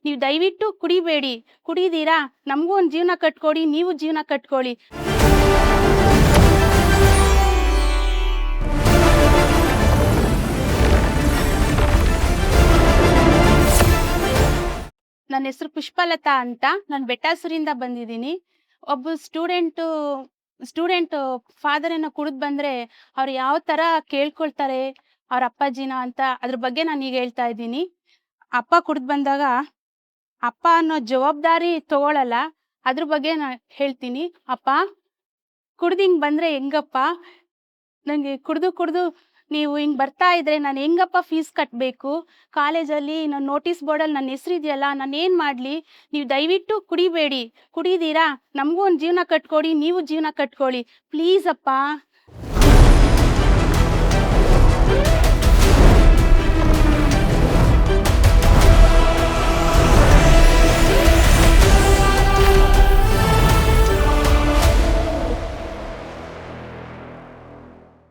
ನೀವು ದಯವಿಟ್ಟು ಕುಡಿಬೇಡಿ. ಕುಡಿದೀರಾ ನಮಗೂ ಒಂದು ಜೀವನ ಕಟ್ಕೊಡಿ, ನೀವು ಜೀವನ ಕಟ್ಕೊಳ್ಳಿ. ನನ್ನ ಹೆಸರು ಪುಷ್ಪಲತಾ ಅಂತ. ನಾನು ಬೆಟ್ಟಾಸೂರಿಂದ ಬಂದಿದ್ದೀನಿ. ಒಬ್ಬ ಸ್ಟೂಡೆಂಟು ಫಾದರ್ ಏನೋ ಕುಡಿದು ಬಂದರೆ ಅವ್ರು ಯಾವ ಥರ ಕೇಳ್ಕೊಳ್ತಾರೆ ಅವ್ರ ಅಪ್ಪಾಜಿನ ಅಂತ ಅದ್ರ ಬಗ್ಗೆ ನಾನು ಈಗ ಹೇಳ್ತಾ ಇದ್ದೀನಿ. ಅಪ್ಪ ಕುಡಿದು ಬಂದಾಗ ಅಪ್ಪ ಅನ್ನೋ ಜವಾಬ್ದಾರಿ ತಗೊಳ್ಳಲ್ಲ. ಅದ್ರ ಬಗ್ಗೆ ನಾನು ಹೇಳ್ತೀನಿ. ಅಪ್ಪ ಕುಡ್ದು ಹಿಂಗೆ ಬಂದರೆ ಹೆಂಗಪ್ಪ? ನನಗೆ ಕುಡಿದು ನೀವು ಹಿಂಗೆ ಬರ್ತಾ ಇದ್ರೆ ನಾನು ಹೆಂಗಪ್ಪ ಫೀಸ್ ಕಟ್ಟಬೇಕು? ಕಾಲೇಜಲ್ಲಿ ನನ್ನ ನೋಟಿಸ್ ಬೋರ್ಡಲ್ಲಿ ನನ್ನ ಹೆಸರಿದೆಯಲ್ಲ, ನಾನು ಏನು ಮಾಡಲಿ? ನೀವು ದಯವಿಟ್ಟು ಕುಡಿಬೇಡಿ. ಕುಡಿದೀರಾ ನಮಗೂ ಒಂದು ಜೀವನ ಕಟ್ಕೊಡಿ, ನೀವು ಜೀವನ ಕಟ್ಕೊಳ್ಳಿ. ಪ್ಲೀಸ್ ಅಪ್ಪ.